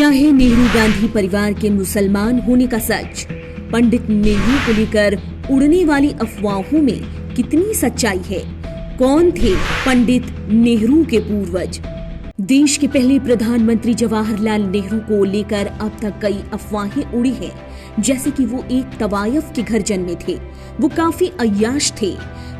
क्या है नेहरू गांधी परिवार के मुसलमान होने का सच? पंडित नेहरू को लेकर उड़ने वाली अफवाहों में कितनी सच्चाई है? कौन थे पंडित नेहरू के पूर्वज? देश के पहले प्रधानमंत्री जवाहरलाल नेहरू को लेकर अब तक कई अफवाहें उड़ी हैं, जैसे कि वो एक तवायफ के घर जन्मे थे, वो काफी अय्याश थे,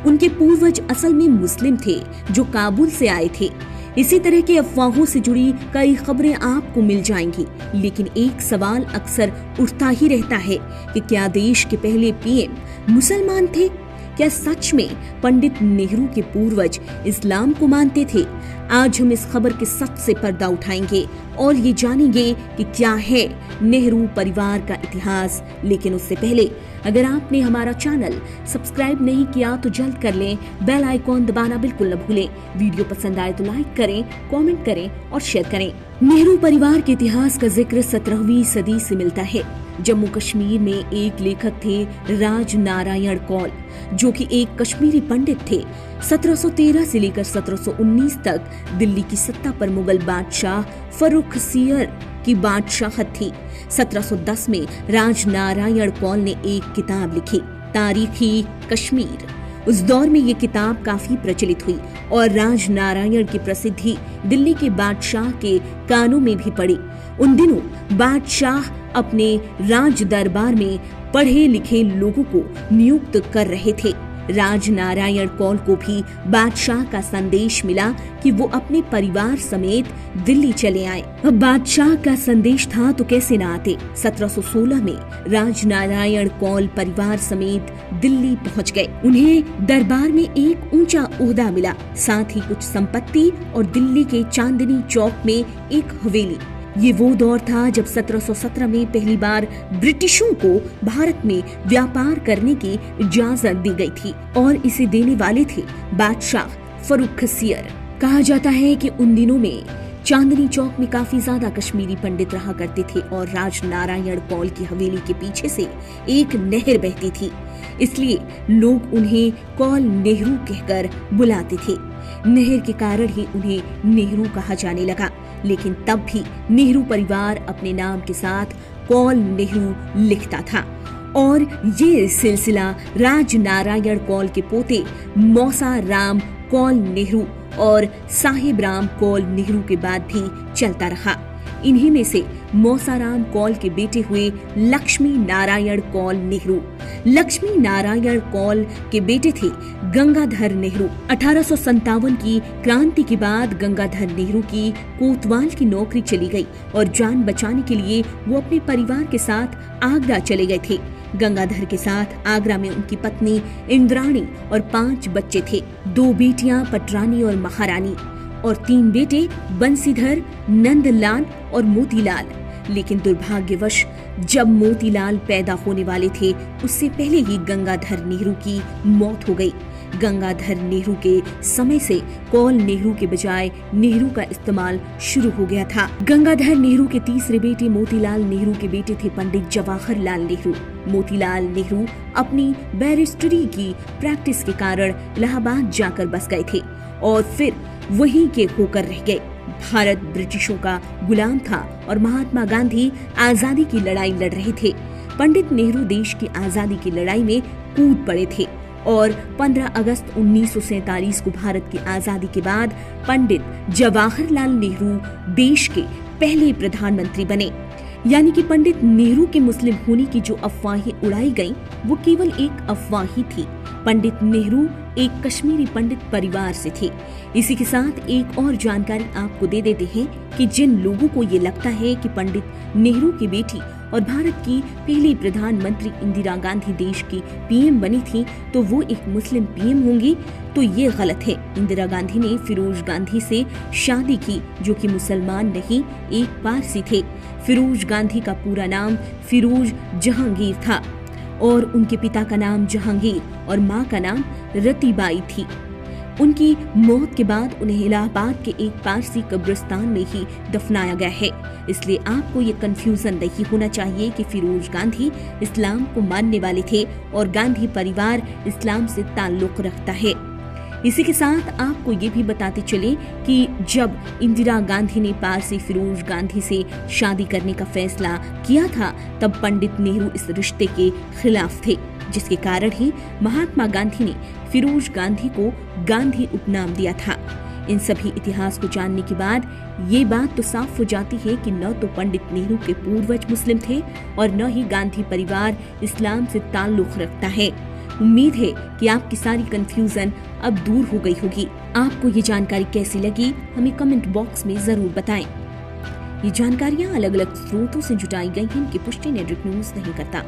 उनके पूर्वज असल में मुस्लिम थे जो काबुल से आए थे। इसी तरह की अफवाहों से जुड़ी कई खबरें आपको मिल जाएंगी, लेकिन एक सवाल अक्सर उठता ही रहता है कि क्या देश के पहले पीएम मुसलमान थे? क्या सच में पंडित नेहरू के पूर्वज इस्लाम को मानते थे? आज हम इस खबर के सच से पर्दा उठाएंगे और ये जानेंगे कि क्या है नेहरू परिवार का इतिहास। लेकिन उससे पहले अगर आपने हमारा चैनल सब्सक्राइब नहीं किया तो जल्द कर लें, बेल आइकॉन दबाना बिल्कुल न भूलें। वीडियो पसंद आए तो लाइक करें, कमेंट करें और शेयर करें। नेहरू परिवार के इतिहास का जिक्र 17वीं सदी से मिलता है। जम्मू कश्मीर में एक लेखक थे राज नारायण कौल, जो कि एक कश्मीरी पंडित थे। 1713 से लेकर 1719 तक दिल्ली की सत्ता पर मुगल बादशाह फर्रुखसियर की बादशाहत थी। 1710 में राज नारायण कौल ने एक किताब लिखी, तारीखी कश्मीर। उस दौर में ये किताब काफी प्रचलित हुई और राज नारायण की प्रसिद्धि दिल्ली के बादशाह के कानों में भी पड़ी। उन दिनों बादशाह अपने राज दरबार में पढ़े लिखे लोगों को नियुक्त कर रहे थे। राज नारायण कौल को भी बादशाह का संदेश मिला कि वो अपने परिवार समेत दिल्ली चले आए। अब बादशाह का संदेश था तो कैसे न आते। 1716 में राज नारायण कौल परिवार समेत दिल्ली पहुंच गए। उन्हें दरबार में एक ऊंचा ओहदा मिला, साथ ही कुछ संपत्ति और दिल्ली के चांदनी चौक में एक हवेली। ये वो दौर था जब 1717 में पहली बार ब्रिटिशों को भारत में व्यापार करने की इजाजत दी गई थी और इसे देने वाले थे बादशाह फर्रुखसियर। कहा जाता है कि उन दिनों में चांदनी चौक में काफी ज्यादा कश्मीरी पंडित रहा करते थे और राज नारायण कौल की हवेली के पीछे से एक नहर बहती थी, इसलिए लोग उन्हें कौल नेहरू कहकर बुलाते थे। नहर के कारण ही उन्हें नेहरू कहा जाने लगा। लेकिन तब भी नेहरू परिवार अपने नाम के साथ कौल नेहरू लिखता था और ये सिलसिला राज नारायण कौल के पोते मौसा राम कौल नेहरू और साहिब राम कौल नेहरू के बाद भी चलता रहा। इन्हीं में से मौसाराम कौल के बेटे हुए लक्ष्मी नारायण कौल नेहरू। लक्ष्मी नारायण कौल के बेटे थे गंगाधर नेहरू। 1857 की क्रांति के बाद गंगाधर नेहरू की कोतवाल की नौकरी चली गई और जान बचाने के लिए वो अपने परिवार के साथ आगरा चले गए थे। गंगाधर के साथ आगरा में उनकी पत्नी इंद्राणी और 5 बच्चे थे, 2 बेटियां पटरानी और महारानी और 3 बेटे बंसीधर, नंदलाल और मोतीलाल। लेकिन दुर्भाग्यवश जब मोतीलाल पैदा होने वाले थे उससे पहले ही गंगाधर नेहरू की मौत हो गई। गंगाधर नेहरू के समय से कौल नेहरू के बजाय नेहरू का इस्तेमाल शुरू हो गया था। गंगाधर नेहरू के तीसरे बेटे मोतीलाल नेहरू के बेटे थे पंडित जवाहरलाल नेहरू। मोतीलाल नेहरू अपनी बैरिस्टरी की प्रैक्टिस के कारण इलाहाबाद जाकर बस गए थे और फिर वहीं के होकर रह गए। भारत ब्रिटिशों का गुलाम था और महात्मा गांधी आजादी की लड़ाई लड़ रहे थे। पंडित नेहरू देश की आजादी की लड़ाई में कूद पड़े थे और 15 अगस्त 1947 को भारत की आजादी के बाद पंडित जवाहरलाल नेहरू देश के पहले प्रधानमंत्री बने। यानी कि पंडित नेहरू के मुस्लिम होने की जो अफवाहें उड़ाई गईं, वो केवल एक अफवाह ही थी। पंडित नेहरू एक कश्मीरी पंडित परिवार से थे। इसी के साथ एक और जानकारी आपको दे देते हैं कि जिन लोगों को ये लगता है कि पंडित नेहरू की बेटी और भारत की पहली प्रधानमंत्री इंदिरा गांधी देश की पीएम बनी थी तो वो एक मुस्लिम पीएम होंगी, तो ये गलत है। इंदिरा गांधी ने फिरोज गांधी से शादी की, जो कि मुसलमान नहीं, एक पारसी थे। फिरोज गांधी का पूरा नाम फिरोज जहांगीर था और उनके पिता का नाम जहांगीर और माँ का नाम रतीबाई थी। उनकी मौत के बाद उन्हें इलाहाबाद के एक पारसी कब्रिस्तान में ही दफनाया गया है। इसलिए आपको ये कंफ्यूजन नहीं होना चाहिए कि फिरोज गांधी इस्लाम को मानने वाले थे और गांधी परिवार इस्लाम से ताल्लुक रखता है। इसी के साथ आपको ये भी बताते चले कि जब इंदिरा गांधी ने पारसी फिरोज गांधी से शादी करने का फैसला किया था, तब पंडित नेहरू इस रिश्ते के खिलाफ थे, जिसके कारण ही महात्मा गांधी ने फिरोज गांधी को गांधी उपनाम दिया था। इन सभी इतिहास को जानने के बाद ये बात तो साफ हो जाती है कि न तो पंडित नेहरू के पूर्वज मुस्लिम थे और न ही गांधी परिवार इस्लाम से ताल्लुक रखता है। उम्मीद है कि आपकी सारी कंफ्यूजन अब दूर हो गई होगी। आपको ये जानकारी कैसी लगी, हमें कमेंट बॉक्स में जरूर बताएं। ये जानकारियाँ अलग अलग स्रोतों से जुटाई गई हैं, इनकी पुष्टि नेटवर्क न्यूज नहीं करता।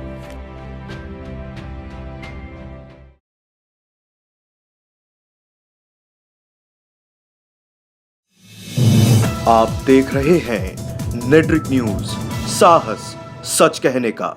आप देख रहे हैं नेटवर्क न्यूज, साहस सच कहने का।